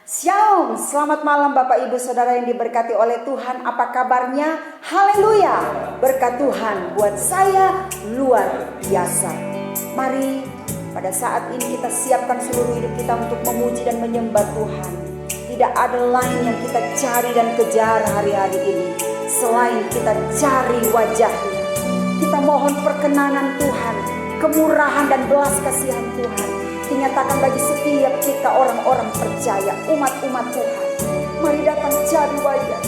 Shalom, selamat malam Bapak Ibu Saudara yang diberkati oleh Tuhan. Apa kabarnya? Haleluya. Berkat Tuhan buat saya luar biasa. Mari pada saat ini kita siapkan seluruh hidup kita untuk memuji dan menyembah Tuhan. Tidak ada lain yang kita cari dan kejar hari-hari ini selain kita cari wajah-Nya. Kita mohon perkenanan Tuhan, kemurahan dan belas kasihan Tuhan dinyatakan bagi setiap kita orang-orang percaya, umat-umat Tuhan. Mari datang cari wajah,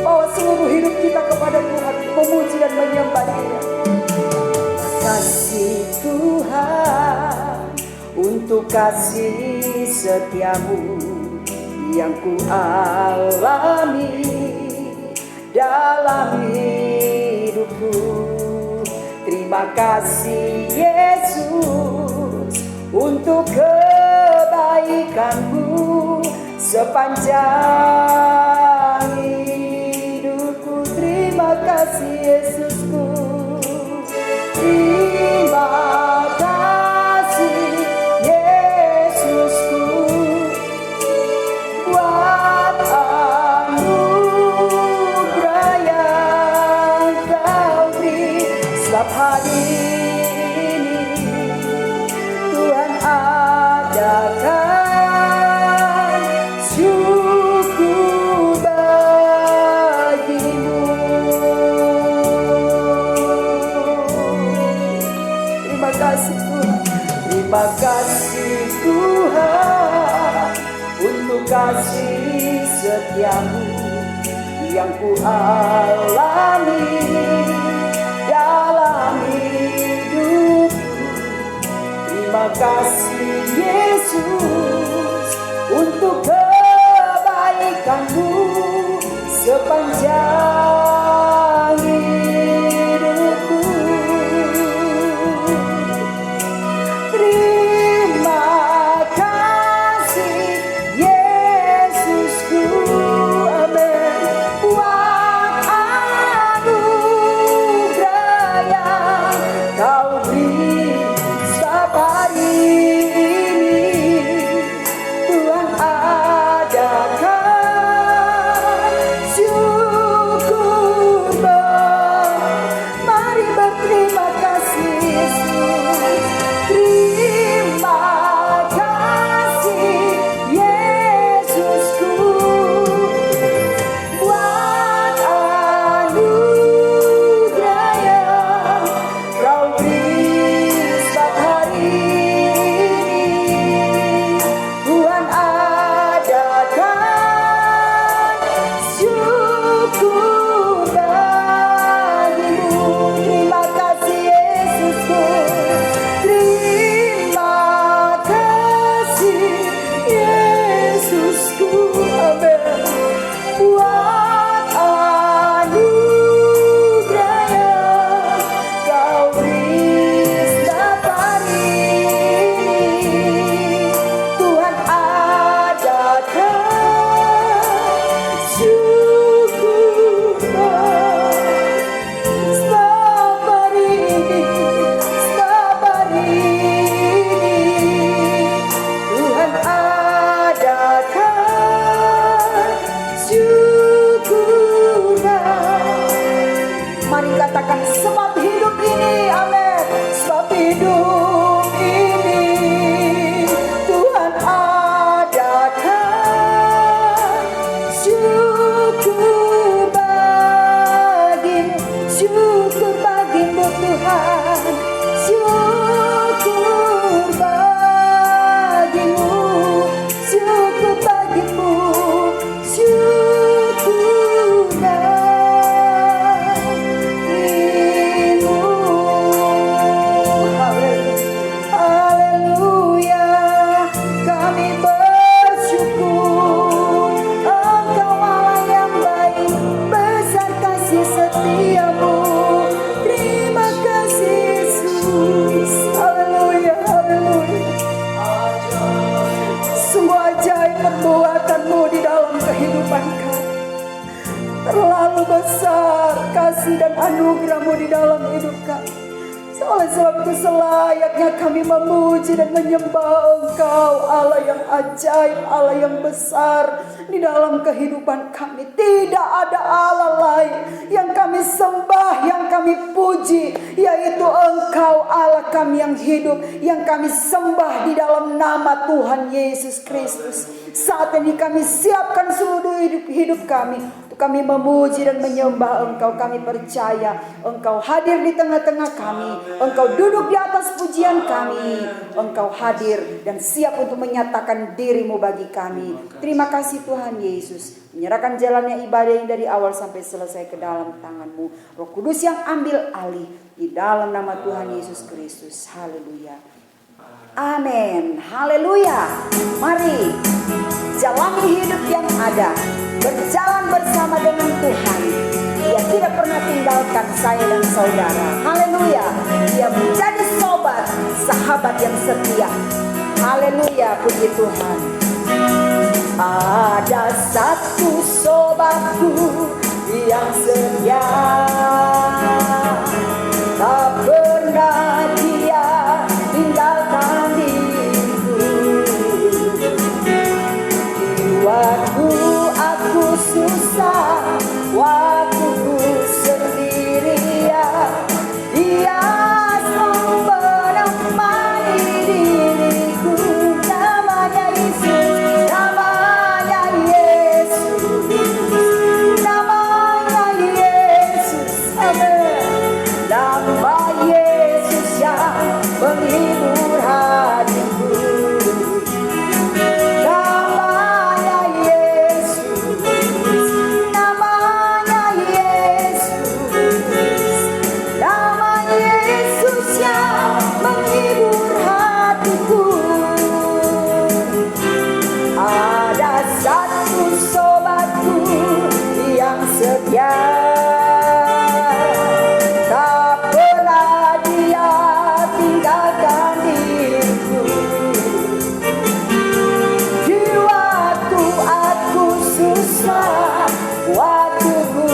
bawa seluruh hidup kita kepada Tuhan, memuji dan menyembah Dia. Kasih Tuhan untuk kasih setiamu yang ku alami dalam hidupku. Terima kasih Yesus untuk kebaikanmu sepanjang hidupku. Terima kasih Yesusku. Terima kasih Yesusku buat anugerah yang Kau beri setiap hari. Adakan syukur bagimu. Terima kasih Tuhan. Terima kasih Tuhan untuk kasih setiamu yang ku alami dalam hidup. Terima kasih Yesus untuk kebaikanmu sepanjang hidupku. Terima kasih Yesusku, amin, buat anugerah yang Kau beri. Oleh sebab itu selayaknya kami memuji dan menyembah Engkau, Allah yang ajaib, Allah yang besar di dalam kehidupan kami. Tidak ada Allah lain yang kami sembah, yang kami puji, yaitu Engkau Allah kami yang hidup, yang kami sembah di dalam nama Tuhan Yesus Kristus. Saat ini kami siapkan seluruh hidup kami untuk kami memuji dan menyembah Engkau. Kami percaya Engkau hadir di tengah-tengah kami, Engkau duduk di atas pujian kami, Engkau hadir dan siap untuk menyatakan diri-Mu bagi kami. Terima kasih Tuhan Yesus. Menyerahkan jalannya ibadah yang dari awal sampai selesai ke dalam tangan-Mu. Roh Kudus yang ambil alih di dalam nama Tuhan Yesus Kristus. Haleluya. Amin. Haleluya. Mari jalani hidup yang ada, berjalan bersama dengan Tuhan. Dia tidak pernah tinggalkan saya dan saudara. Haleluya. Dia menjadi sobat, sahabat yang setia. Haleluya, puji Tuhan. Ada satu sobatku yang setia, tak pernah dia tinggalkan diriku. Waktu aku susah, waktu ku sendirian, dia selalu menemani diriku. Namanya Yesus, namanya Yesus, namanya Yesus, amin. Nama Yesus yang menghibur hatiku. Namanya Yesus, namanya Yesus, nama Yesus yang menghibur hatiku. Ada satu sobatku yang setia, tak pernah dia tinggalkan diriku. Di waktu aku susah, waktu ku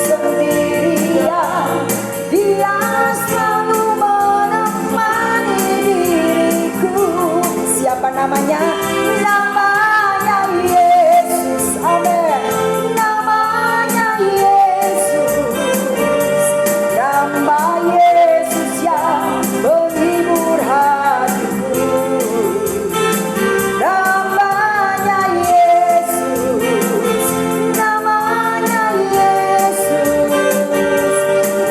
sendirian, dia selalu menemani diriku. Siapa namanya? Namanya Yesus, amin. Namanya Yesus, nama Yesus yang menghibur hatiku. Namanya Yesus, namanya Yesus,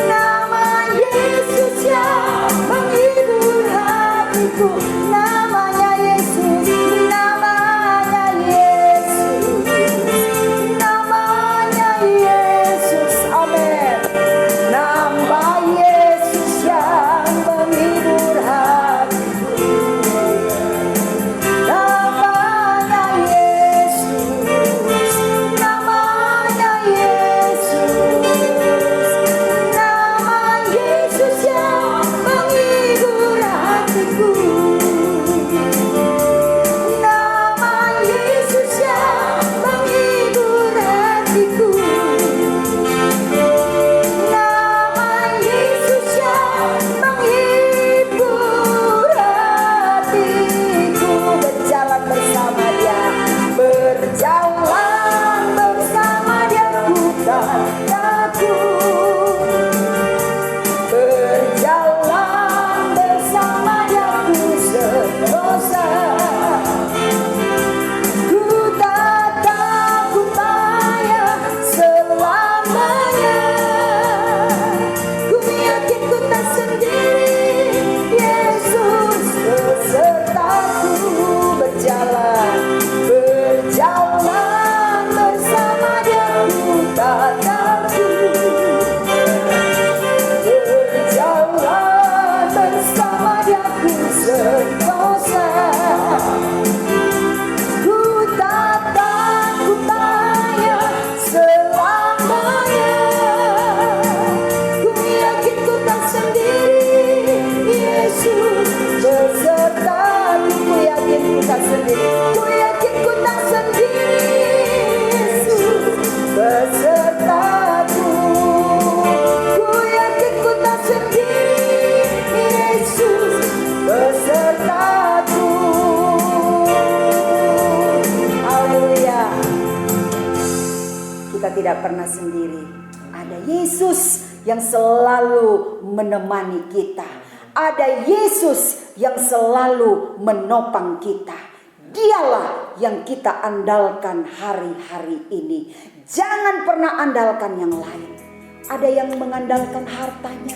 nama Yesus yang menghibur hatiku. Namanya Yesus, namanya Yesus, namanya Yesus, amin. Nama Yesus yang menghibur hatiku. Namanya Yesus, namanya Yesus, nama Yesus yang menghibur hatiku. Nama Yesus yang menghibur hatiku. Nama Yesus yang menghibur hatiku. Berjalan bersama Dia, berjalan bersama Dia, ku tak takut. Berjalan bersama Dia, ku sentosa. Ku tak takut bahaya selamanya. Ku yakin ku tak sendiri, Yesus besertaku. Berjalan, berjalan bersama Dia, ku tak takut. Berjalan bersama Dia, ku sentosa. Ku tak takut bahaya selamanya. Ku yakin ku tak sendiri, Yesus besertaku. Ku yakin ku tak sendiri, ku yakin ku tak sendiri, Yesus besertaku. Ku yakin ku tak sendiri, tidak pernah sendiri. Ada Yesus yang selalu menemani kita. Ada Yesus yang selalu menopang kita. Dialah yang kita andalkan hari-hari ini. Jangan pernah andalkan yang lain. Ada yang mengandalkan hartanya,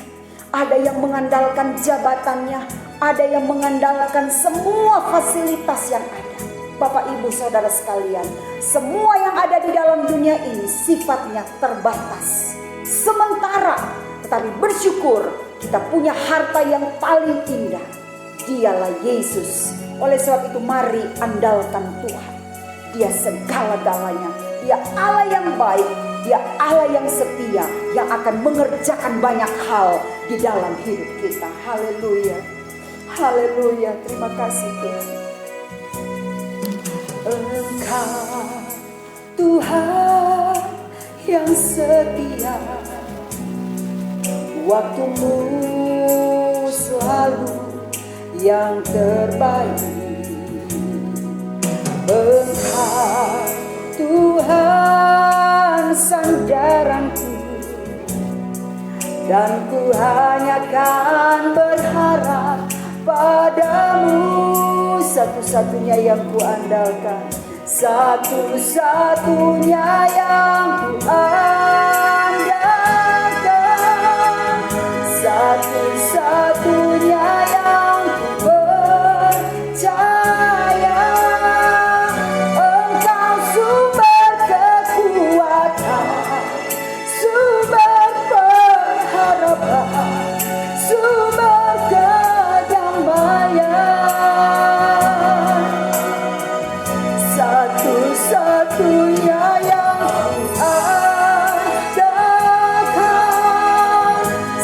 ada yang mengandalkan jabatannya, ada yang mengandalkan semua fasilitas yang ada. Bapak Ibu Saudara sekalian, semua yang ada di dalam dunia ini sifatnya terbatas, sementara. Tetapi bersyukur kita punya harta yang paling indah. Dialah Yesus. Oleh sebab itu mari andalkan Tuhan. Dia segala-galanya. Dia Allah yang baik. Dia Allah yang setia, yang akan mengerjakan banyak hal di dalam hidup kita. Haleluya. Haleluya. Terima kasih Tuhan. Engkau Tuhan yang setia, waktumu selalu yang terbaik. Engkau Tuhan sandaranku, dan ku hanya kan berharap padamu. Satu-satunya yang ku andalkan, satu-satunya yang ku andalkan, satu-satunya yang ku percaya. Engkau sumber kekuatan, sumber pengharapan, sumber kedamaian. Satu-satunya yang ku andalkan,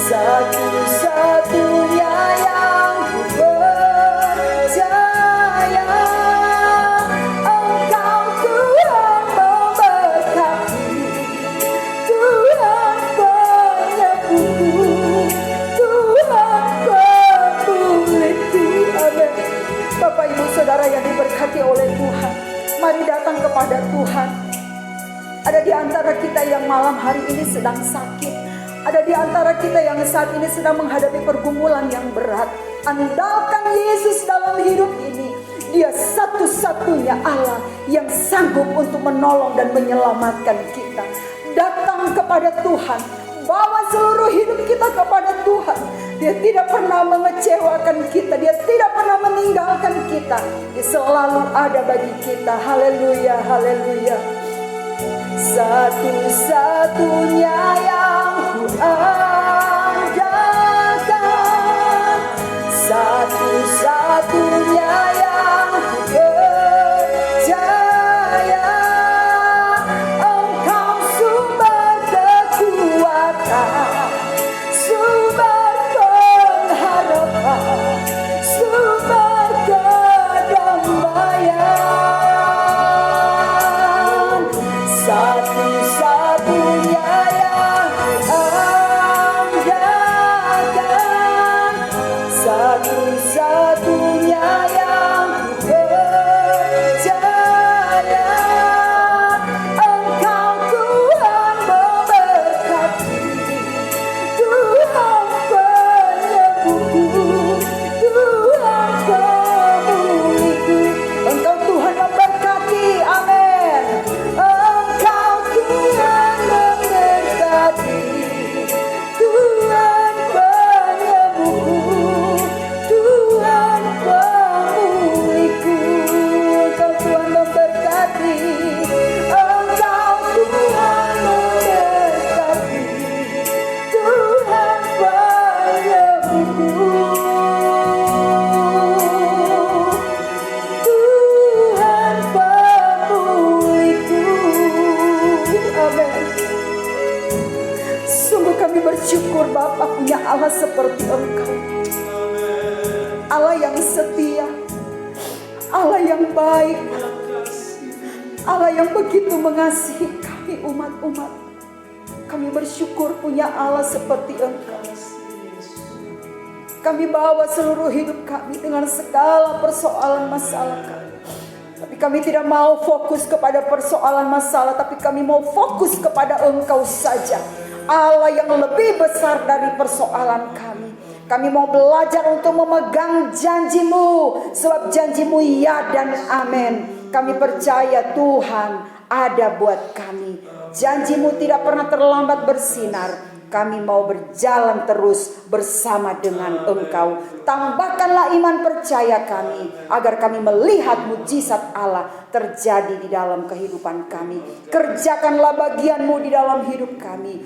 satu-satunya yang ku percaya. Engkau Tuhan memberkati, Tuhan penyembuhku, Tuhan pemulihku. Amin. Bapak Ibu Saudara yang diberkati oleh Tuhan, mari datang kepada Tuhan. Ada di antara kita yang malam hari ini sedang sakit. Ada di antara kita yang saat ini sedang menghadapi pergumulan yang berat. Andalkan Yesus dalam hidup ini. Dia satu-satunya Allah yang sanggup untuk menolong dan menyelamatkan kita. Datang kepada Tuhan. Bawa seluruh hidup kita kepada Tuhan. Dia tidak pernah mengecewakan kita. Dia tidak pernah meninggalkan kita. Dia selalu ada bagi kita. Haleluya, haleluya. Satu-satunya yang ku andalkan, satu-satunya yang ku percaya. Engkau sumber kekuatan, sumber pengharapan, sumber kedamaian. Satu-satunya yang ku andalkan, satu-satunya yang ku percaya. Engkau Tuhan memberkati, Tuhan penyembuhku, Tuhan pemulihku. Engkau Tuhan memberkati, amin. Engkau Tuhan memberkati, Tuhan penyembuhku, Tuhan pemulihku. Engkau Tuhan memberkati, Engkau Tuhan memberkati, Tuhan penyembuhku, Tuhan pemulihku. Amin. Sungguh kami bersyukur Bapa punya Allah seperti Engkau. Allah yang setia, Allah yang baik, Allah yang begitu mengasihi kami umat-umat. Kami bersyukur punya Allah seperti Engkau. Kami bawa seluruh hidup kami dengan segala persoalan masalah kami. Tapi kami tidak mau fokus kepada persoalan masalah, tapi kami mau fokus kepada Engkau saja, Allah yang lebih besar dari persoalan kami. Kami mau belajar untuk memegang janji-Mu, sebab janji-Mu ya dan amin. Kami percaya Tuhan ada buat kami. Janji-Mu tidak pernah terlambat bersinar. Kami mau berjalan terus bersama dengan Engkau. Tambahkanlah iman percaya kami, agar kami melihat mujizat Allah terjadi di dalam kehidupan kami. Kerjakanlah bagian-Mu di dalam hidup kami.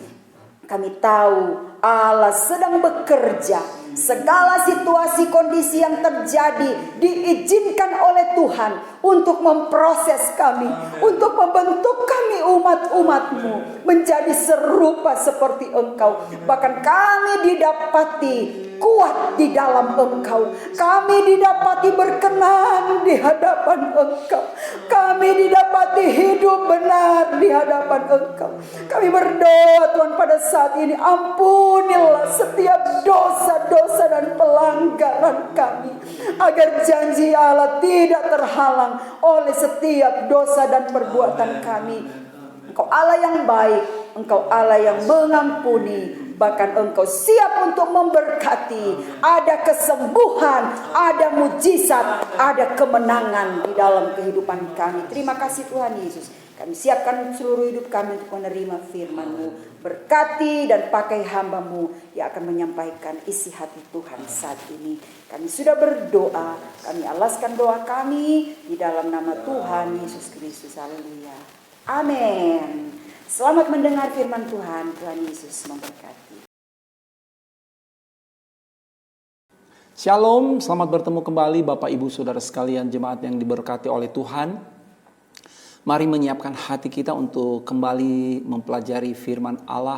Kami tahu Allah sedang bekerja. Segala situasi kondisi yang terjadi diizinkan oleh Tuhan untuk memproses kami, untuk membentuk kami umat-umat-Mu menjadi serupa seperti Engkau. Bahkan kami didapati kuat di dalam Engkau. Kami didapati berkenan di hadapan Engkau. Kami didapati hidup benar di hadapan Engkau. Kami berdoa Tuhan pada saat ini, ampunilah setiap dosa-dosa dan pelanggaran kami, agar janji Allah tidak terhalang oleh setiap dosa dan perbuatan kami. Engkau Allah yang baik, Engkau Allah yang mengampuni, bahkan Engkau siap untuk memberkati. Ada kesembuhan, ada mujizat, ada kemenangan di dalam kehidupan kami. Terima kasih Tuhan Yesus. Kami siapkan seluruh hidup kami untuk menerima firman-Mu. Berkati dan pakai hamba-Mu yang akan menyampaikan isi hati Tuhan saat ini. Kami sudah berdoa, kami alaskan doa kami di dalam nama Tuhan Yesus Kristus. Haleluya. Amin. Selamat mendengar firman Tuhan. Tuhan Yesus memberkati. Shalom, selamat bertemu kembali Bapak Ibu Saudara sekalian, jemaat yang diberkati oleh Tuhan. Mari menyiapkan hati kita untuk kembali mempelajari firman Allah.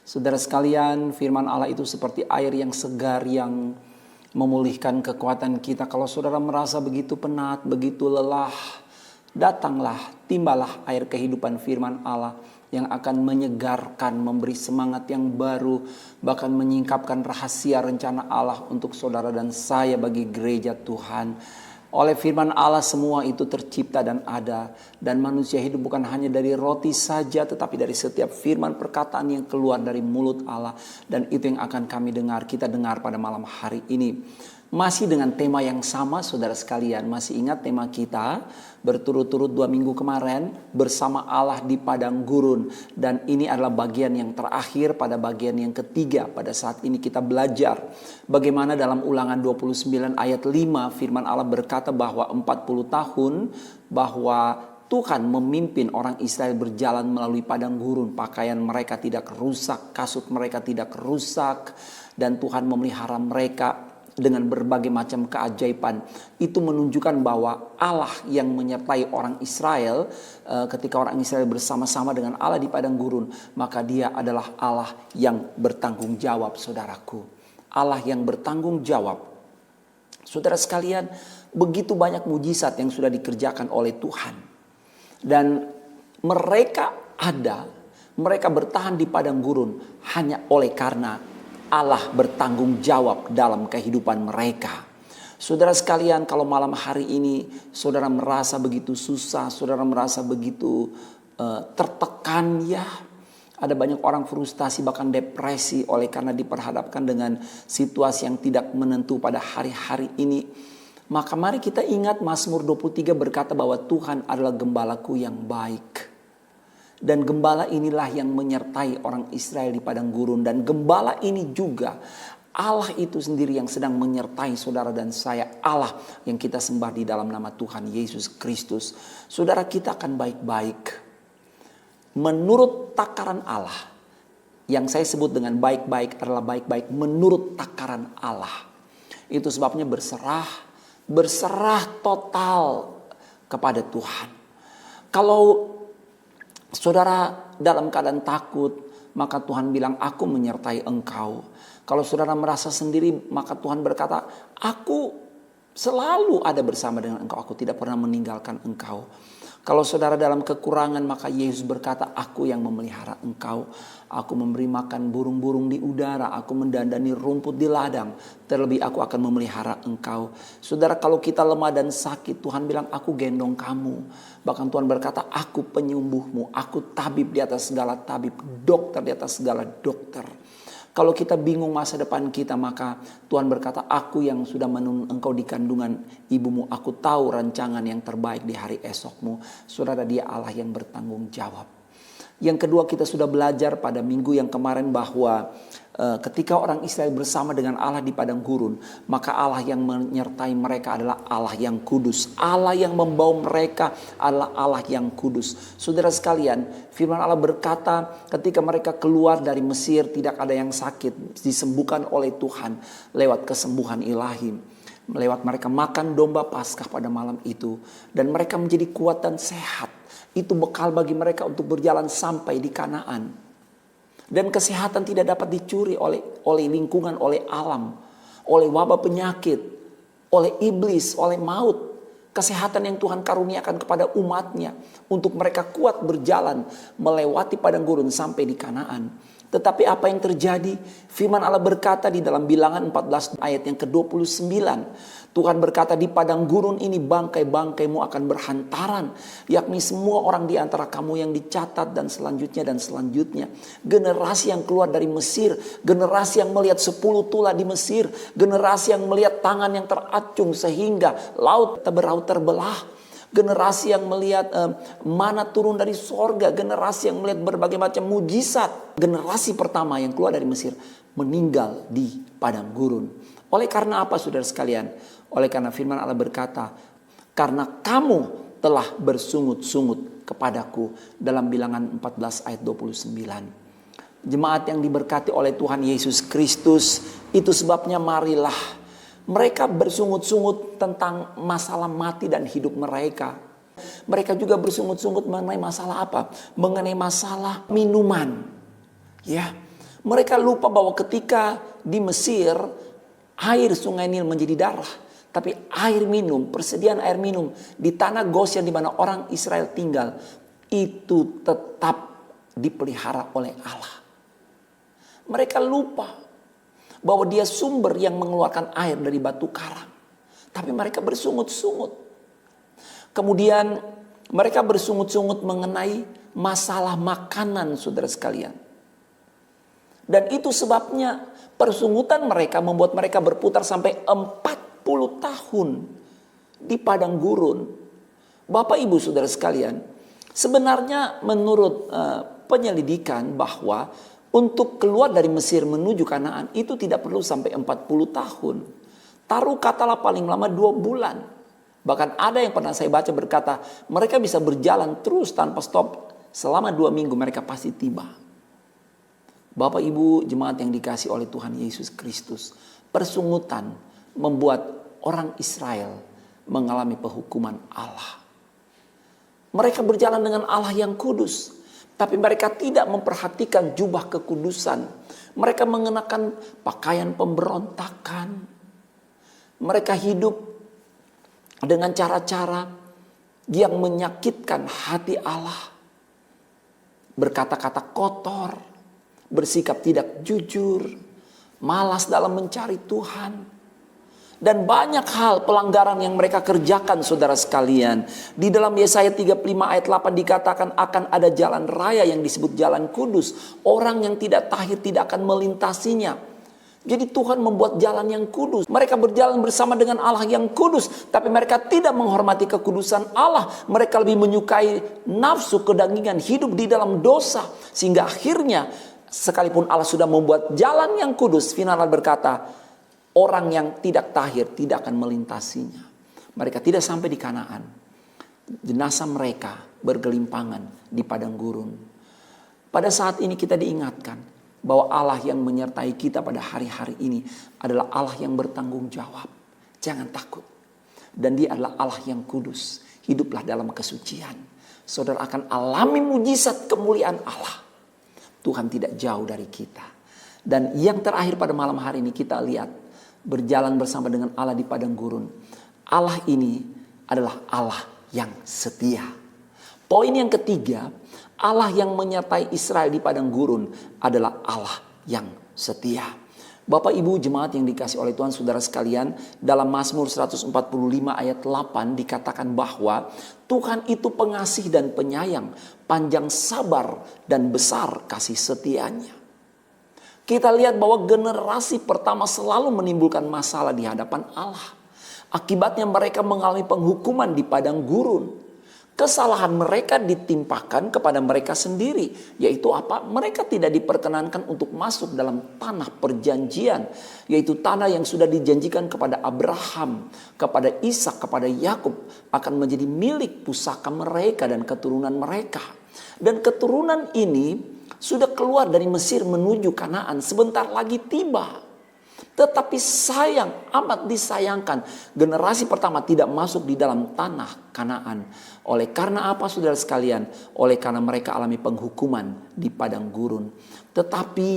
Saudara sekalian, firman Allah itu seperti air yang segar yang memulihkan kekuatan kita. Kalau saudara merasa begitu penat, begitu lelah, datanglah, timbalah air kehidupan firman Allah yang akan menyegarkan, memberi semangat yang baru, bahkan menyingkapkan rahasia rencana Allah untuk saudara dan saya bagi gereja Tuhan. Oleh firman Allah semua itu tercipta dan ada. Dan manusia hidup bukan hanya dari roti saja, tetapi dari setiap firman perkataan yang keluar dari mulut Allah. Dan itu yang akan kami dengar, kita dengar pada malam hari ini. Masih dengan tema yang sama saudara sekalian. Masih ingat tema kita berturut-turut 2 minggu kemarin, bersama Allah di padang gurun. Dan ini adalah bagian yang terakhir pada bagian yang ketiga. Pada saat ini kita belajar bagaimana dalam Ulangan 29 ayat 5 firman Allah berkata bahwa 40 tahun bahwa Tuhan memimpin orang Israel berjalan melalui padang gurun. Pakaian mereka tidak rusak, kasut mereka tidak rusak, dan Tuhan memelihara mereka dengan berbagai macam keajaiban. Itu menunjukkan bahwa Allah yang menyertai orang Israel, ketika orang Israel bersama-sama dengan Allah di padang gurun, maka Dia adalah Allah yang bertanggung jawab, saudaraku. Allah yang bertanggung jawab. Saudara sekalian, begitu banyak mujizat yang sudah dikerjakan oleh Tuhan. Dan mereka bertahan di padang gurun hanya oleh karena Allah bertanggung jawab dalam kehidupan mereka. Saudara sekalian, kalau malam hari ini saudara merasa begitu susah, saudara merasa begitu tertekan, ya, ada banyak orang frustasi bahkan depresi oleh karena diperhadapkan dengan situasi yang tidak menentu pada hari-hari ini. Maka mari kita ingat Mazmur 23 berkata bahwa Tuhan adalah gembalaku yang baik. Dan gembala inilah yang menyertai orang Israel di padang gurun. Dan gembala ini juga Allah itu sendiri yang sedang menyertai saudara dan saya. Allah yang kita sembah di dalam nama Tuhan Yesus Kristus. Saudara, kita akan baik-baik menurut takaran Allah. Yang saya sebut dengan baik-baik adalah baik-baik menurut takaran Allah. Itu sebabnya berserah total kepada Tuhan. Kalau saudara dalam keadaan takut, maka Tuhan bilang, aku menyertai engkau. Kalau saudara merasa sendiri, maka Tuhan berkata, aku selalu ada bersama dengan engkau. Aku tidak pernah meninggalkan engkau. Kalau saudara dalam kekurangan, maka Yesus berkata, aku yang memelihara engkau. Aku memberi makan burung-burung di udara. Aku mendandani rumput di ladang. Terlebih aku akan memelihara engkau. Saudara, kalau kita lemah dan sakit, Tuhan bilang, aku gendong kamu. Bahkan Tuhan berkata, aku penyembuhmu. Aku tabib di atas segala tabib. Dokter di atas segala dokter. Kalau kita bingung masa depan kita, maka Tuhan berkata, aku yang sudah menenun engkau di kandungan ibumu. Aku tahu rancangan yang terbaik di hari esokmu. Saudara, Dia Allah yang bertanggung jawab. Yang kedua, kita sudah belajar pada minggu yang kemarin bahwa ketika orang Israel bersama dengan Allah di padang gurun, maka Allah yang menyertai mereka adalah Allah yang kudus. Allah yang membawa mereka adalah Allah yang kudus. Saudara sekalian, firman Allah berkata ketika mereka keluar dari Mesir, tidak ada yang sakit, disembuhkan oleh Tuhan lewat kesembuhan ilahi. Lewat mereka makan domba Paskah pada malam itu, dan mereka menjadi kuat dan sehat. Itu bekal bagi mereka untuk berjalan sampai di Kanaan. Dan kesehatan tidak dapat dicuri oleh lingkungan, oleh alam, oleh wabah penyakit, oleh iblis, oleh maut. Kesehatan yang Tuhan karuniakan kepada umatnya untuk mereka kuat berjalan melewati padang gurun sampai di Kanaan. Tetapi apa yang terjadi? Firman Allah berkata di dalam Bilangan 14 ayat yang ke-29. Tuhan berkata, di padang gurun ini bangkai-bangkaimu akan berhantaran. Yakni semua orang di antara kamu yang dicatat dan selanjutnya. Generasi yang keluar dari Mesir. Generasi yang melihat 10 tula di Mesir. Generasi yang melihat tangan yang teracung sehingga laut beraut terbelah. Generasi yang melihat mana turun dari sorga. Generasi yang melihat berbagai macam mujizat. Generasi pertama yang keluar dari Mesir meninggal di padang gurun. Oleh karena apa, saudara sekalian? Oleh karena firman Allah berkata, karena kamu telah bersungut-sungut kepadaku. Dalam Bilangan 14 ayat 29. Jemaat yang diberkati oleh Tuhan Yesus Kristus, itu sebabnya marilah. Mereka bersungut-sungut tentang masalah mati dan hidup mereka. Mereka juga bersungut-sungut mengenai masalah apa? Mengenai masalah minuman. Ya, mereka lupa bahwa ketika di Mesir air sungai Nil menjadi darah, tapi air minum, persediaan air minum di tanah Goshen di mana orang Israel tinggal itu tetap dipelihara oleh Allah. Mereka lupa bahwa Dia sumber yang mengeluarkan air dari batu karang. Tapi mereka bersungut-sungut. Kemudian mereka bersungut-sungut mengenai masalah makanan, saudara sekalian. Dan itu sebabnya persungutan mereka membuat mereka berputar sampai 40 tahun di padang gurun. Bapak Ibu saudara sekalian, sebenarnya menurut penyelidikan bahwa untuk keluar dari Mesir menuju Kanaan itu tidak perlu sampai 40 tahun. Taruh katalah paling lama 2 bulan. Bahkan ada yang pernah saya baca berkata, mereka bisa berjalan terus tanpa stop. Selama 2 minggu mereka pasti tiba. Bapak Ibu jemaat yang dikasih oleh Tuhan Yesus Kristus. Persungutan membuat orang Israel mengalami penghukuman Allah. Mereka berjalan dengan Allah yang kudus. Tapi mereka tidak memperhatikan jubah kekudusan. Mereka mengenakan pakaian pemberontakan. Mereka hidup dengan cara-cara yang menyakitkan hati Allah. Berkata-kata kotor, bersikap tidak jujur, malas dalam mencari Tuhan. Dan banyak hal pelanggaran yang mereka kerjakan, saudara sekalian. Di dalam Yesaya 35 ayat 8 dikatakan akan ada jalan raya yang disebut jalan kudus. Orang yang tidak tahir tidak akan melintasinya. Jadi Tuhan membuat jalan yang kudus. Mereka berjalan bersama dengan Allah yang kudus. Tapi mereka tidak menghormati kekudusan Allah. Mereka lebih menyukai nafsu kedagingan, hidup di dalam dosa. Sehingga akhirnya sekalipun Allah sudah membuat jalan yang kudus, firman Allah berkata, orang yang tidak tahir tidak akan melintasinya. Mereka tidak sampai di Kanaan. Jenazah mereka bergelimpangan di padang gurun. Pada saat ini kita diingatkan bahwa Allah yang menyertai kita pada hari-hari ini adalah Allah yang bertanggung jawab. Jangan takut. Dan Dia adalah Allah yang kudus. Hiduplah dalam kesucian. Saudara akan alami mujizat kemuliaan Allah. Tuhan tidak jauh dari kita. Dan yang terakhir pada malam hari ini kita lihat, berjalan bersama dengan Allah di padang gurun. Allah ini adalah Allah yang setia. Poin yang ketiga, Allah yang menyertai Israel di padang gurun adalah Allah yang setia. Bapak Ibu jemaat yang dikasih oleh Tuhan, saudara sekalian, dalam Mazmur 145 ayat 8 dikatakan bahwa Tuhan itu pengasih dan penyayang, panjang sabar dan besar kasih setianya. Kita lihat bahwa generasi pertama selalu menimbulkan masalah di hadapan Allah. Akibatnya mereka mengalami penghukuman di padang gurun. Kesalahan mereka ditimpakan kepada mereka sendiri. Yaitu apa? Mereka tidak diperkenankan untuk masuk dalam tanah perjanjian. Yaitu tanah yang sudah dijanjikan kepada Abraham, kepada Ishak, kepada Yakub. Akan menjadi milik pusaka mereka dan keturunan mereka. Dan keturunan ini sudah keluar dari Mesir menuju Kanaan. Sebentar lagi tiba. Tetapi sayang, amat disayangkan, generasi pertama tidak masuk di dalam tanah Kanaan. Oleh karena apa saudara sekalian? Oleh karena mereka alami penghukuman di padang gurun. Tetapi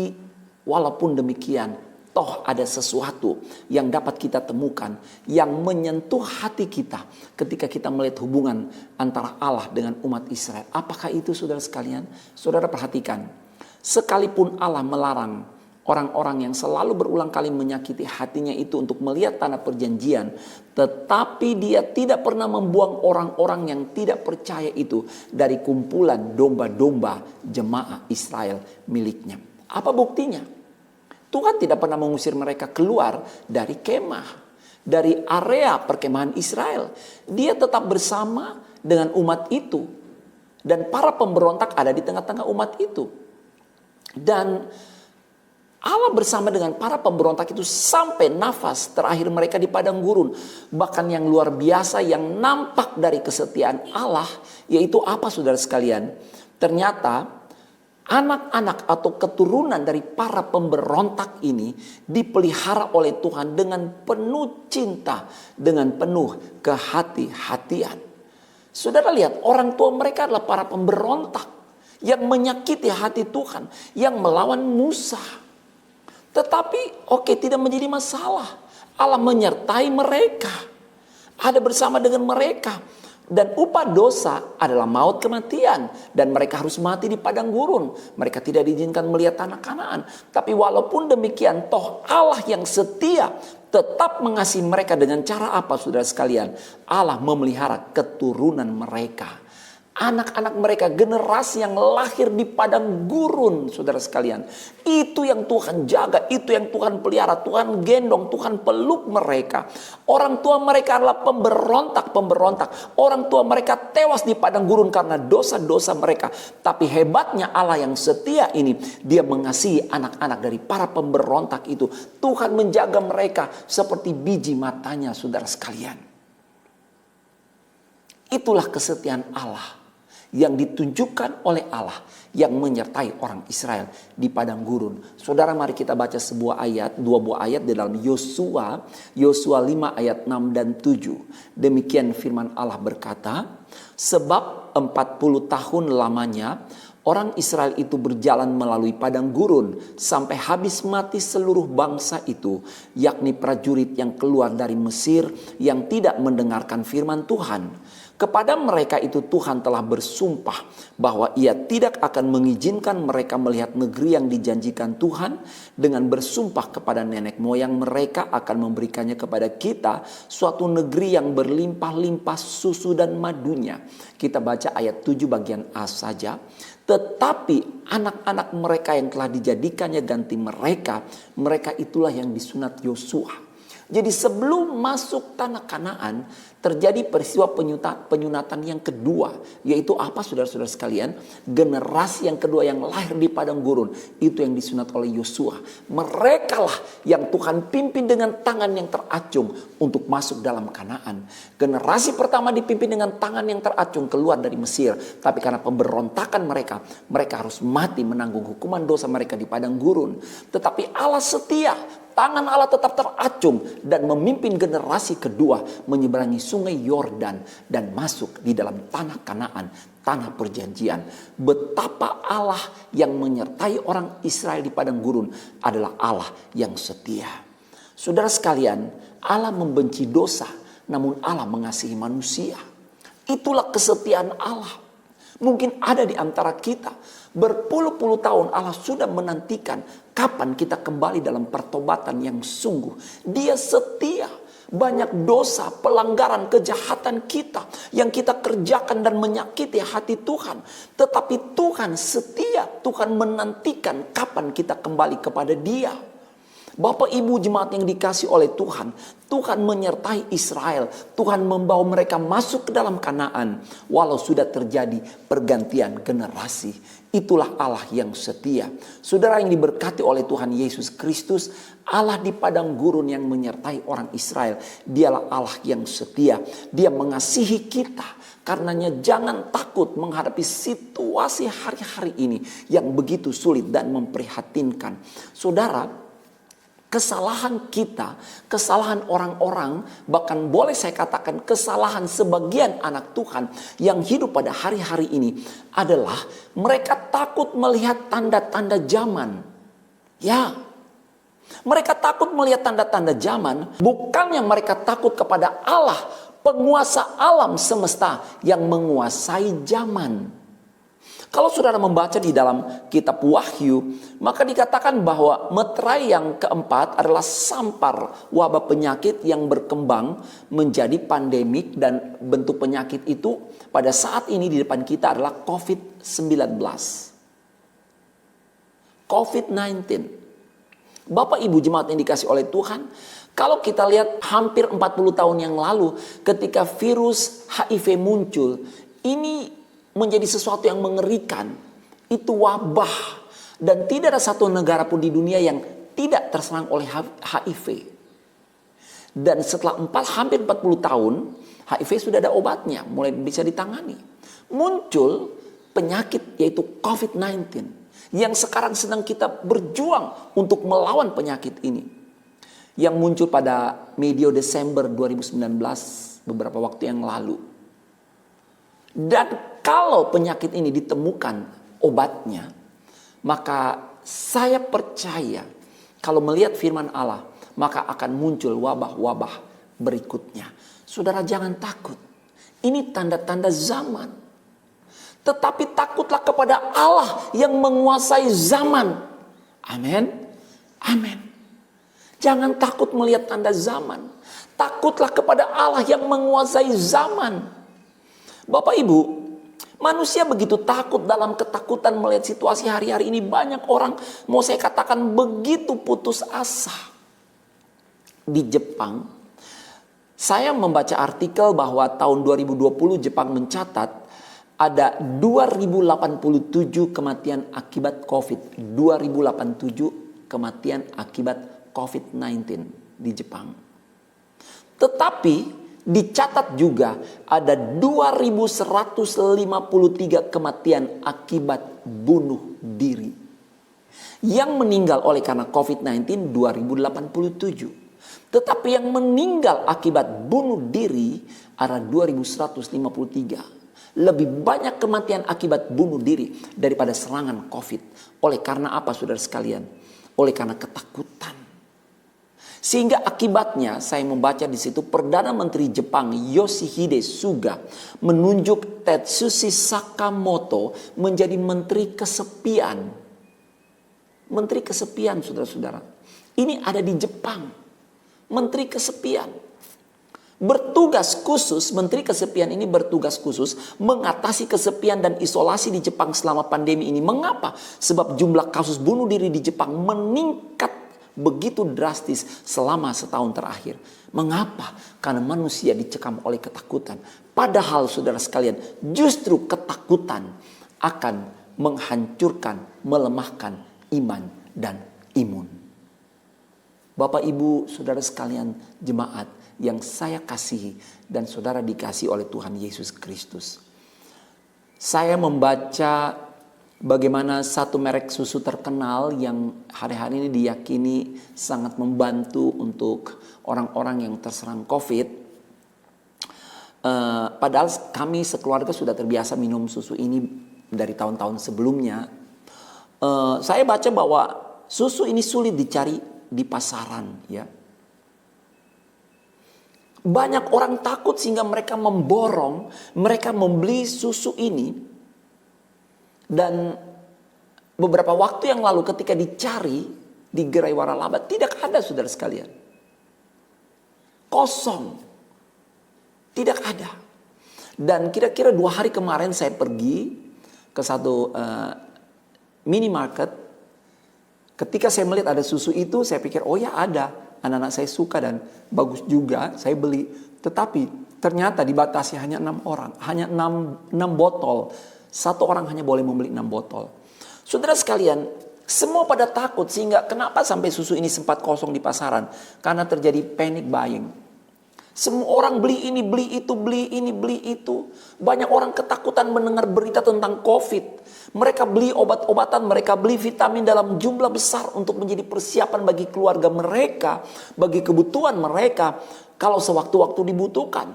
walaupun demikian, toh ada sesuatu yang dapat kita temukan yang menyentuh hati kita ketika kita melihat hubungan antara Allah dengan umat Israel. Apakah itu saudara sekalian? Saudara perhatikan, sekalipun Allah melarang orang-orang yang selalu berulang kali menyakiti hatinya itu untuk melihat tanah perjanjian, tetapi dia tidak pernah membuang orang-orang yang tidak percaya itu dari kumpulan domba-domba jemaah Israel miliknya. Apa buktinya? Tuhan tidak pernah mengusir mereka keluar dari kemah, dari area perkemahan Israel. Dia tetap bersama dengan umat itu. Dan para pemberontak ada di tengah-tengah umat itu. Dan Allah bersama dengan para pemberontak itu sampai nafas terakhir mereka di padang gurun. Bahkan yang luar biasa yang nampak dari kesetiaan Allah, yaitu apa saudara sekalian? Ternyata anak-anak atau keturunan dari para pemberontak ini dipelihara oleh Tuhan dengan penuh cinta, dengan penuh kehati-hatian. Saudara lihat, orang tua mereka adalah para pemberontak yang menyakiti hati Tuhan, yang melawan Musa. Tetapi tidak menjadi masalah. Allah menyertai mereka. Ada bersama dengan mereka. Dan upah dosa adalah maut, kematian. Dan mereka harus mati di padang gurun. Mereka tidak diizinkan melihat tanah Kanaan. Tapi walaupun demikian, toh Allah yang setia tetap mengasihi mereka dengan cara apa saudara sekalian? Allah memelihara keturunan mereka. Anak-anak mereka, generasi yang lahir di padang gurun, saudara sekalian. Itu yang Tuhan jaga, itu yang Tuhan pelihara, Tuhan gendong, Tuhan peluk mereka. Orang tua mereka adalah pemberontak. Orang tua mereka tewas di padang gurun karena dosa-dosa mereka. Tapi hebatnya Allah yang setia ini, dia mengasihi anak-anak dari para pemberontak itu. Tuhan menjaga mereka seperti biji matanya, saudara sekalian. Itulah kesetiaan Allah yang ditunjukkan oleh Allah yang menyertai orang Israel di padang gurun. Saudara, mari kita baca dua buah ayat di dalam Yosua 5 ayat 6 dan 7. Demikian firman Allah berkata, sebab 40 tahun lamanya orang Israel itu berjalan melalui padang gurun sampai habis mati seluruh bangsa itu, yakni prajurit yang keluar dari Mesir yang tidak mendengarkan firman Tuhan. Kepada mereka itu Tuhan telah bersumpah bahwa ia tidak akan mengizinkan mereka melihat negeri yang dijanjikan Tuhan, dengan bersumpah kepada nenek moyang mereka akan memberikannya kepada kita, suatu negeri yang berlimpah-limpah susu dan madunya. Kita baca ayat 7 bagian A saja. Tetapi anak-anak mereka yang telah dijadikannya ganti mereka itulah yang disunat Yosua. Jadi sebelum masuk tanah Kanaan, terjadi peristiwa penyunatan yang kedua. Yaitu apa saudara-saudara sekalian? Generasi yang kedua yang lahir di padang gurun, itu yang disunat oleh Yosua. Merekalah yang Tuhan pimpin dengan tangan yang teracung untuk masuk dalam Kanaan. Generasi pertama dipimpin dengan tangan yang teracung keluar dari Mesir. Tapi karena pemberontakan mereka harus mati menanggung hukuman dosa mereka di padang gurun. Tetapi Allah setia. Tangan Allah tetap teracung dan memimpin generasi kedua menyeberangi sungai Yordan dan masuk di dalam tanah Kanaan, tanah perjanjian. Betapa Allah yang menyertai orang Israel di padang gurun adalah Allah yang setia. Saudara sekalian, Allah membenci dosa, namun Allah mengasihi manusia. Itulah kesetiaan Allah. Mungkin ada di antara kita berpuluh-puluh tahun Allah sudah menantikan kapan kita kembali dalam pertobatan yang sungguh. Dia setia. Banyak dosa, pelanggaran, kejahatan kita yang kita kerjakan dan menyakiti hati Tuhan. Tetapi Tuhan setia, Tuhan menantikan kapan kita kembali kepada Dia. Bapak Ibu jemaat yang dikasih oleh Tuhan, Tuhan menyertai Israel. Tuhan membawa mereka masuk ke dalam Kanaan walau sudah terjadi pergantian generasi. Itulah Allah yang setia. Saudara yang diberkati oleh Tuhan Yesus Kristus, Allah di padang gurun yang menyertai orang Israel, Dialah Allah yang setia. Dia mengasihi kita. Karenanya jangan takut menghadapi situasi hari-hari ini yang begitu sulit dan memprihatinkan. Saudara, kesalahan kita, kesalahan orang-orang, bahkan boleh saya katakan kesalahan sebagian anak Tuhan yang hidup pada hari-hari ini adalah mereka takut melihat tanda-tanda zaman. Ya, mereka takut melihat tanda-tanda zaman, bukannya mereka takut kepada Allah, penguasa alam semesta yang menguasai zaman. Kalau saudara membaca di dalam kitab Wahyu, maka dikatakan bahwa meterai yang keempat adalah sampar wabah penyakit yang berkembang menjadi pandemik, dan bentuk penyakit itu pada saat ini di depan kita adalah COVID-19. COVID-19. Bapak Ibu jemaat yang dikasih oleh Tuhan, kalau kita lihat hampir 40 tahun yang lalu ketika virus HIV muncul, ini menjadi sesuatu yang mengerikan. Itu wabah. Dan tidak ada satu negara pun di dunia yang tidak terserang oleh HIV. Dan setelah hampir 40 tahun, HIV sudah ada obatnya, mulai bisa ditangani. Muncul penyakit yaitu COVID-19. Yang sekarang sedang kita berjuang untuk melawan penyakit ini. Yang muncul pada medio Desember 2019, beberapa waktu yang lalu. Dan kalau penyakit ini ditemukan obatnya, maka saya percaya kalau melihat firman Allah, maka akan muncul wabah-wabah berikutnya. Saudara jangan takut. Ini tanda-tanda zaman. Tetapi takutlah kepada Allah yang menguasai zaman. Amin. Amin. Jangan takut melihat tanda zaman. Takutlah kepada Allah yang menguasai zaman. Bapak Ibu, manusia begitu takut, dalam ketakutan melihat situasi hari-hari ini. Banyak orang, mau saya katakan, begitu putus asa. Di Jepang, saya membaca artikel bahwa tahun 2020 Jepang mencatat ada 2087 kematian akibat COVID. 2087 kematian akibat COVID-19 di Jepang. Tetapi dicatat juga ada 2153 kematian akibat bunuh diri. Yang meninggal oleh karena COVID-19 2087. Tetapi yang meninggal akibat bunuh diri ada 2153. Lebih banyak kematian akibat bunuh diri daripada serangan COVID. Oleh karena apa saudara sekalian? Oleh karena ketakutan. Sehingga akibatnya saya membaca di situ Perdana Menteri Jepang Yoshihide Suga menunjuk Tetsushi Sakamoto menjadi menteri kesepian. Menteri kesepian saudara-saudara. Ini ada di Jepang. Menteri kesepian. Bertugas khusus, menteri kesepian ini bertugas khusus mengatasi kesepian dan isolasi di Jepang selama pandemi ini. Mengapa? Sebab jumlah kasus bunuh diri di Jepang meningkat begitu drastis selama setahun terakhir. Mengapa? Karena manusia dicekam oleh ketakutan. Padahal saudara sekalian, justru ketakutan akan menghancurkan, melemahkan iman dan imun. Bapak Ibu saudara sekalian jemaat yang saya kasihi dan saudara dikasihi oleh Tuhan Yesus Kristus. Saya membaca bagaimana satu merek susu terkenal yang hari-hari ini diyakini sangat membantu untuk orang-orang yang terserang COVID. Padahal kami sekeluarga sudah terbiasa minum susu ini dari tahun-tahun sebelumnya. Saya baca bahwa susu ini sulit dicari di pasaran, ya. Banyak orang takut sehingga mereka memborong, mereka membeli susu ini. Dan beberapa waktu yang lalu ketika dicari di gerai waralaba, tidak ada saudara sekalian. Kosong. Tidak ada. Dan kira-kira 2 hari kemarin saya pergi ke satu minimarket. Ketika saya melihat ada susu itu, saya pikir oh ya ada. Anak-anak saya suka dan bagus juga, saya beli. Tetapi ternyata dibatasi hanya 6 orang. Hanya 6 botol. Satu orang hanya boleh membeli 6 botol. Saudara sekalian, semua pada takut sehingga kenapa sampai susu ini sempat kosong di pasaran? Karena terjadi panic buying. Semua orang beli ini, beli itu, beli ini, beli itu. Banyak orang ketakutan mendengar berita tentang COVID. Mereka beli obat-obatan, mereka beli vitamin dalam jumlah besar untuk menjadi persiapan bagi keluarga mereka, bagi kebutuhan mereka kalau sewaktu-waktu dibutuhkan.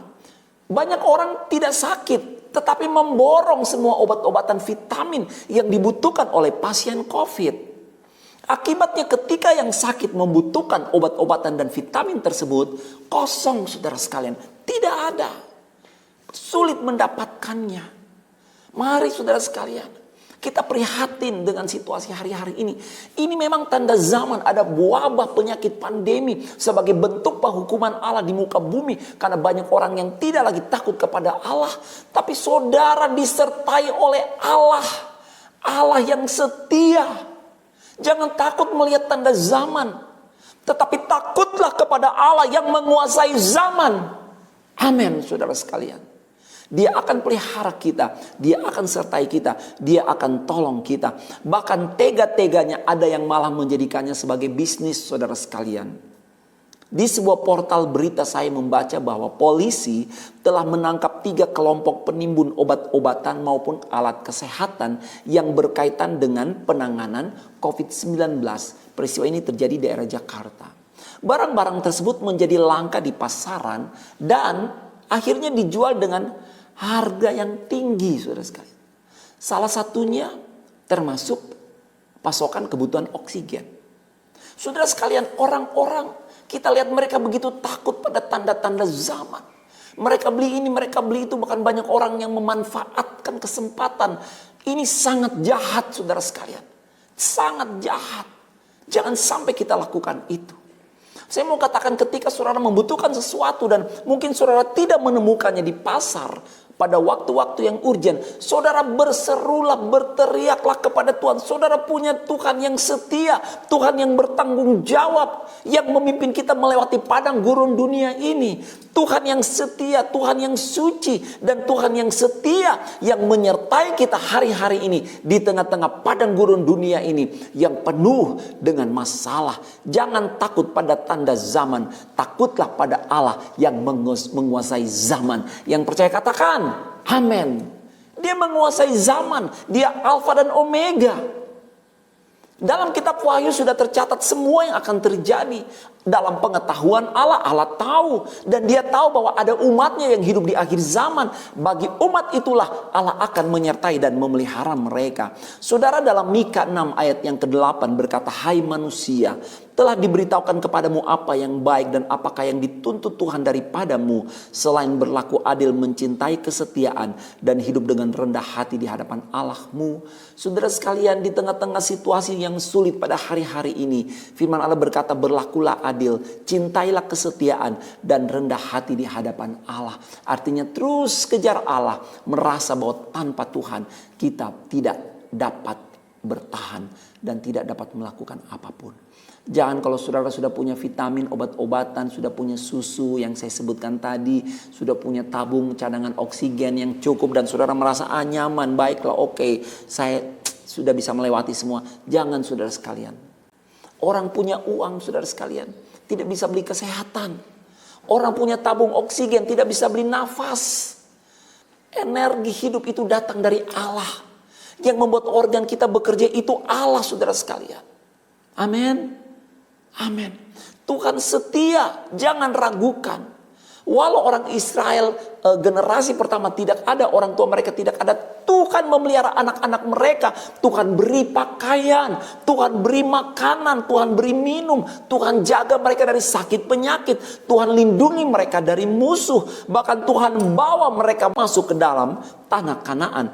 Banyak orang tidak sakit, tetapi memborong semua obat-obatan vitamin yang dibutuhkan oleh pasien COVID. Akibatnya ketika yang sakit membutuhkan obat-obatan dan vitamin tersebut, kosong saudara sekalian. Tidak ada. Sulit mendapatkannya. Mari saudara sekalian, kita prihatin dengan situasi hari-hari ini. Ini memang tanda zaman, ada wabah penyakit pandemi sebagai bentuk penghukuman Allah di muka bumi. Karena banyak orang yang tidak lagi takut kepada Allah. Tapi saudara disertai oleh Allah. Allah yang setia. Jangan takut melihat tanda zaman. Tetapi takutlah kepada Allah yang menguasai zaman. Amin saudara sekalian. Dia akan pelihara kita. Dia akan sertai kita. Dia akan tolong kita. Bahkan tega-teganya ada yang malah menjadikannya sebagai bisnis saudara sekalian. Di sebuah portal berita saya membaca bahwa polisi telah menangkap 3 kelompok penimbun obat-obatan maupun alat kesehatan yang berkaitan dengan penanganan COVID-19. Peristiwa ini terjadi di daerah Jakarta. Barang-barang tersebut menjadi langka di pasaran dan akhirnya dijual dengan harga yang tinggi, saudara sekalian. Salah satunya termasuk pasokan kebutuhan oksigen. Saudara sekalian, orang-orang kita lihat mereka begitu takut pada tanda-tanda zaman. Mereka beli ini, mereka beli itu. Bahkan banyak orang yang memanfaatkan kesempatan. Ini sangat jahat saudara sekalian. Sangat jahat. Jangan sampai kita lakukan itu. Saya mau katakan ketika saudara membutuhkan sesuatu dan mungkin saudara tidak menemukannya di pasar. Pada waktu-waktu yang urgen, saudara berserulah, berteriaklah kepada Tuhan. Saudara punya Tuhan yang setia, Tuhan yang bertanggung jawab, yang memimpin kita melewati padang gurun dunia ini. Tuhan yang setia, Tuhan yang suci, dan Tuhan yang setia yang menyertai kita hari-hari ini di tengah-tengah padang gurun dunia ini yang penuh dengan masalah. Jangan takut pada tanda zaman, takutlah pada Allah yang menguasai zaman. Yang percaya katakan amin. Dia menguasai zaman. Dia Alfa dan Omega. Dalam kitab Wahyu sudah tercatat semua yang akan terjadi. Dalam pengetahuan Allah, Allah tahu. Dan dia tahu bahwa ada umatnya yang hidup di akhir zaman. Bagi umat itulah Allah akan menyertai dan memelihara mereka. Saudara, dalam Mika 6 ayat yang ke-8 berkata, hai manusia, telah diberitahukan kepadamu apa yang baik dan apakah yang dituntut Tuhan daripadamu, selain berlaku adil, mencintai kesetiaan, dan hidup dengan rendah hati di hadapan Allahmu. Saudara sekalian, di tengah-tengah situasi yang sulit pada hari-hari ini, firman Allah berkata, berlakulah adil, cintailah kesetiaan, dan rendah hati di hadapan Allah. Artinya terus kejar Allah, merasa bahwa tanpa Tuhan kita tidak dapat bertahan dan tidak dapat melakukan apapun. Jangan kalau saudara sudah punya vitamin, obat-obatan, sudah punya susu yang saya sebutkan tadi, sudah punya tabung cadangan oksigen yang cukup dan saudara merasa nyaman, baiklah, oke, saya sudah bisa melewati semua. Jangan saudara sekalian. Orang punya uang saudara sekalian, tidak bisa beli kesehatan. Orang punya tabung oksigen, tidak bisa beli nafas. Energi hidup itu datang dari Allah. Yang membuat organ kita bekerja itu Allah saudara sekalian. Amin. Amin. Tuhan setia, jangan ragukan. Walau orang Israel generasi pertama tidak ada, orang tua mereka tidak ada, Tuhan memelihara anak-anak mereka. Tuhan beri pakaian, Tuhan beri makanan, Tuhan beri minum, Tuhan jaga mereka dari sakit penyakit, Tuhan lindungi mereka dari musuh. Bahkan Tuhan bawa mereka masuk ke dalam tanah Kanaan.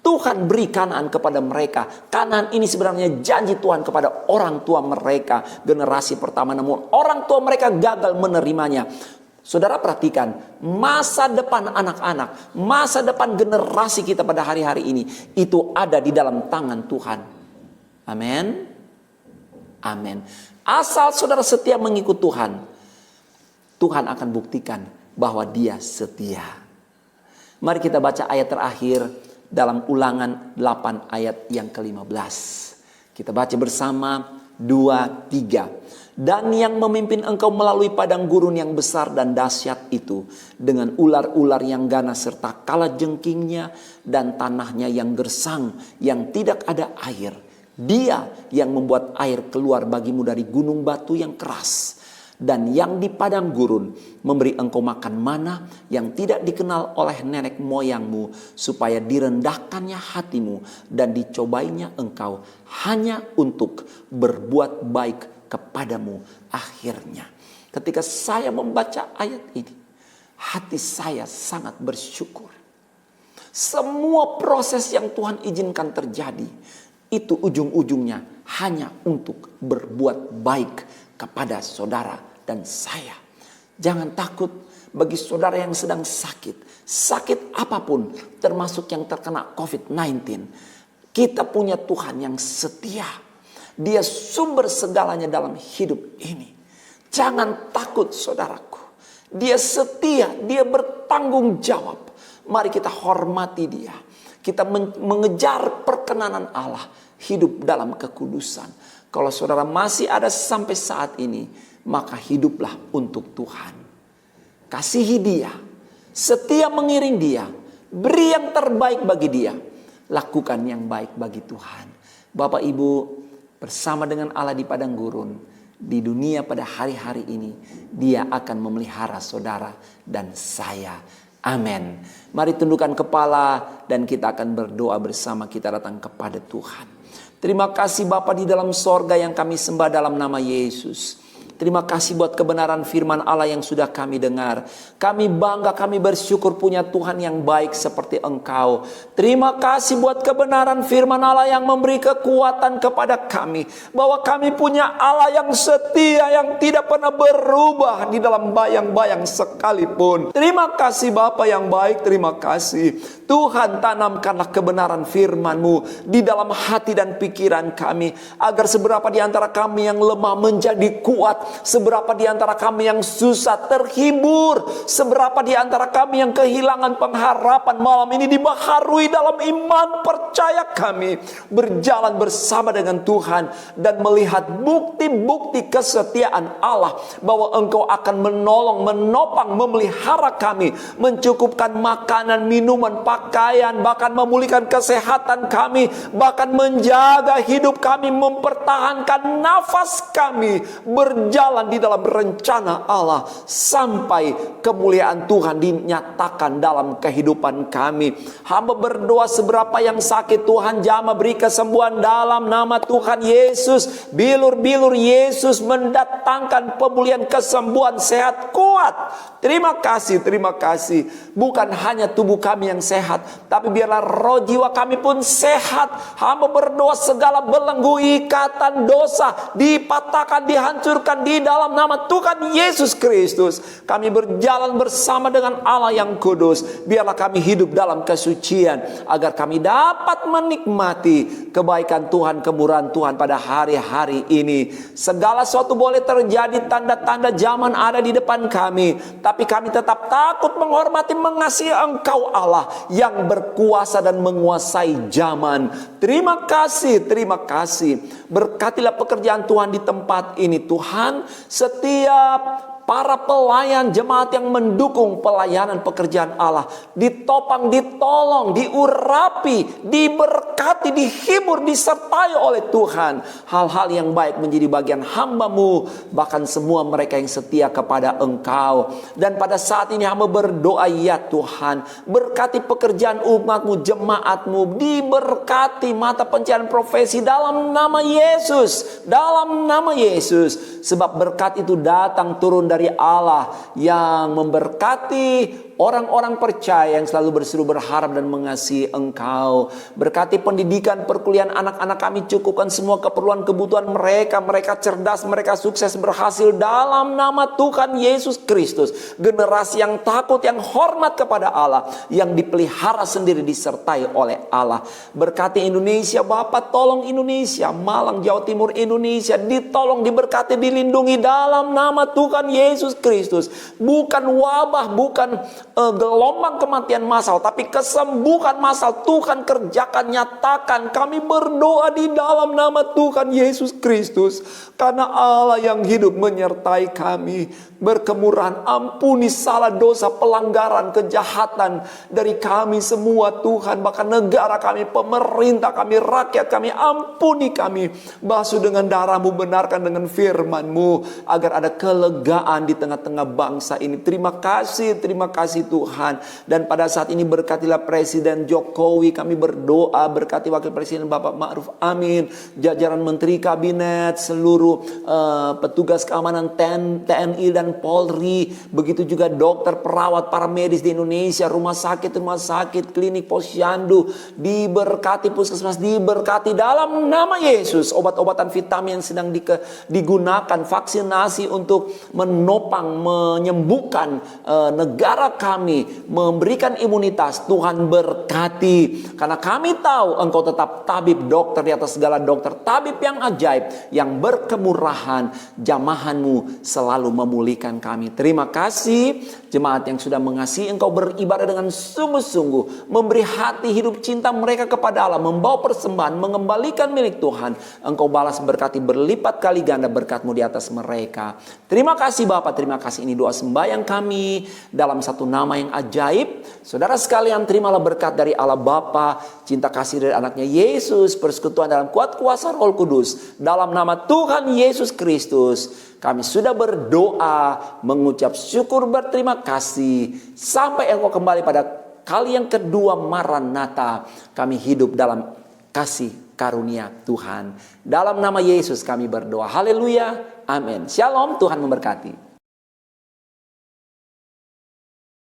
Tuhan beri Kanaan kepada mereka. Kanaan ini sebenarnya janji Tuhan kepada orang tua mereka, generasi pertama. Namun orang tua mereka gagal menerimanya. Saudara perhatikan, masa depan anak-anak, masa depan generasi kita pada hari-hari ini, itu ada di dalam tangan Tuhan. Amin. Amin. Asal saudara setia mengikut Tuhan, Tuhan akan buktikan bahwa Dia setia. Mari kita baca ayat terakhir dalam Ulangan 8 ayat yang ke-15. Kita baca bersama 2, 3. Dan yang memimpin engkau melalui padang gurun yang besar dan dahsyat itu, dengan ular-ular yang ganas serta kalajengkingnya dan tanahnya yang gersang, yang tidak ada air. Dia yang membuat air keluar bagimu dari gunung batu yang keras. Dan yang di padang gurun memberi engkau makan mana yang tidak dikenal oleh nenek moyangmu, supaya direndahkannya hatimu dan dicobainya engkau hanya untuk berbuat baik kepadamu akhirnya. Ketika saya membaca ayat ini, hati saya sangat bersyukur. Semua proses yang Tuhan izinkan terjadi, itu ujung-ujungnya hanya untuk berbuat baik kepada saudara dan saya. Jangan takut bagi saudara yang sedang sakit. Sakit apapun, termasuk yang terkena COVID-19. Kita punya Tuhan yang setia. Dia sumber segalanya dalam hidup ini. Jangan takut saudaraku. Dia setia, Dia bertanggung jawab. Mari kita hormati Dia. Kita mengejar perkenanan Allah. Hidup dalam kekudusan. Kalau saudara masih ada sampai saat ini, maka hiduplah untuk Tuhan. Kasihi Dia, setia mengiring Dia, beri yang terbaik bagi Dia, lakukan yang baik bagi Tuhan. Bapak Ibu, bersama dengan Allah di padang gurun, di dunia pada hari-hari ini, Dia akan memelihara saudara dan saya. Amin. Mari tundukkan kepala dan kita akan berdoa bersama, kita datang kepada Tuhan. Terima kasih Bapa di dalam sorga yang kami sembah dalam nama Yesus. Terima kasih buat kebenaran firman Allah yang sudah kami dengar. Kami bangga, kami bersyukur punya Tuhan yang baik seperti Engkau. Terima kasih buat kebenaran firman Allah yang memberi kekuatan kepada kami. Bahwa kami punya Allah yang setia, yang tidak pernah berubah di dalam bayang-bayang sekalipun. Terima kasih Bapa yang baik, terima kasih. Tuhan, tanamkanlah kebenaran firman-Mu di dalam hati dan pikiran kami. Agar seberapa di antara kami yang lemah menjadi kuat. Seberapa di antara kami yang susah terhibur. Seberapa di antara kami yang kehilangan pengharapan malam ini dibaharui dalam iman percaya kami. Berjalan bersama dengan Tuhan. Dan melihat bukti-bukti kesetiaan Allah. Bahwa Engkau akan menolong, menopang, memelihara kami. Mencukupkan makanan, minuman, pakaian. Bahkan memulihkan kesehatan kami. Bahkan menjaga hidup kami. Mempertahankan nafas kami. Berjalan di dalam rencana Allah sampai kemuliaan Tuhan dinyatakan dalam kehidupan kami. Hamba berdoa seberapa yang sakit Tuhan jamah beri kesembuhan dalam nama Tuhan Yesus. Bilur-bilur Yesus mendatangkan pemulihan, kesembuhan, sehat, kuat. Terima kasih, terima kasih. Bukan hanya tubuh kami yang sehat, tapi biarlah roh jiwa kami pun sehat. Hamba berdoa segala belenggu ikatan dosa dipatahkan, dihancurkan di dalam nama Tuhan Yesus Kristus. Kami berjalan bersama dengan Allah yang kudus. Biarlah kami hidup dalam kesucian, agar kami dapat menikmati kebaikan Tuhan, kemurahan Tuhan pada hari-hari ini. Segala sesuatu boleh terjadi, tanda-tanda zaman ada di depan kami, tapi kami tetap takut, menghormati, mengasihi Engkau Allah yang berkuasa dan menguasai zaman. Terima kasih, terima kasih. Berkatilah pekerjaan Tuhan di tempat ini Tuhan. Setiap para pelayan jemaat yang mendukung pelayanan pekerjaan Allah ditopang, ditolong, diurapi, diberkati, dihibur, disertai oleh Tuhan. Hal-hal yang baik menjadi bagian hamba-Mu, bahkan semua mereka yang setia kepada Engkau. Dan pada saat ini hamba berdoa, ya Tuhan, berkati pekerjaan umat-Mu, jemaat-Mu, diberkati mata pencarian profesi dalam nama Yesus, dalam nama Yesus. Sebab berkat itu datang turun dari Allah yang memberkati orang-orang percaya yang selalu berseru berharap dan mengasihi Engkau. Berkati pendidikan perkuliahan anak-anak kami, cukupkan semua keperluan kebutuhan mereka. Mereka cerdas, mereka sukses, berhasil dalam nama Tuhan Yesus Kristus. Generasi yang takut, yang hormat kepada Allah, yang dipelihara sendiri, disertai oleh Allah. Berkati Indonesia Bapak, tolong Indonesia, Malang, Jawa Timur, Indonesia ditolong, diberkati, dilindungi dalam nama Tuhan Yesus Kristus. Bukan wabah, bukan gelombang kematian massal, tapi kesembuhan massal Tuhan kerjakan, nyatakan. Kami berdoa di dalam nama Tuhan Yesus Kristus, karena Allah yang hidup menyertai kami. Berkemurahan, ampuni salah, dosa, pelanggaran, kejahatan dari kami semua Tuhan. Bahkan negara kami, pemerintah kami, rakyat kami, ampuni kami. Basuh dengan darah-Mu, benarkan dengan firman-Mu, agar ada kelegaan di tengah-tengah bangsa ini. Terima kasih Tuhan. Dan pada saat ini berkatilah Presiden Jokowi, kami berdoa. Berkati Wakil Presiden Bapak Ma'ruf Amin, jajaran Menteri Kabinet, seluruh petugas keamanan TNI dan Polri, begitu juga dokter, perawat, para medis di Indonesia, rumah sakit, klinik, posyandu, diberkati, puskesmas diberkati dalam nama Yesus. Obat-obatan vitamin yang sedang digunakan, vaksinasi untuk menopang, menyembuhkan negara kami, memberikan imunitas, Tuhan berkati. Karena kami tahu Engkau tetap tabib, dokter di atas segala dokter, tabib yang ajaib, yang berkemurahan. Jamahan-Mu selalu memulihkan kami. Terima kasih jemaat yang sudah mengasihi Engkau, beribadah dengan sungguh-sungguh, memberi hati hidup cinta mereka kepada Allah, membawa persembahan, mengembalikan milik Tuhan. Engkau balas berkati berlipat kali ganda berkat-Mu di atas mereka. Terima kasih Bapak, terima kasih. Ini doa sembahyang kami dalam satu nama yang ajaib. Saudara sekalian, terimalah berkat dari Allah Bapa, cinta kasih dari anaknya Yesus, persekutuan dalam kuat kuasa Roh Kudus. Dalam nama Tuhan Yesus Kristus kami sudah berdoa, mengucap syukur, berterima kasih. Sampai Engkau kembali pada kali yang kedua, Maranatha. Kami hidup dalam kasih karunia Tuhan. Dalam nama Yesus kami berdoa. Haleluya. Amin. Shalom. Tuhan memberkati.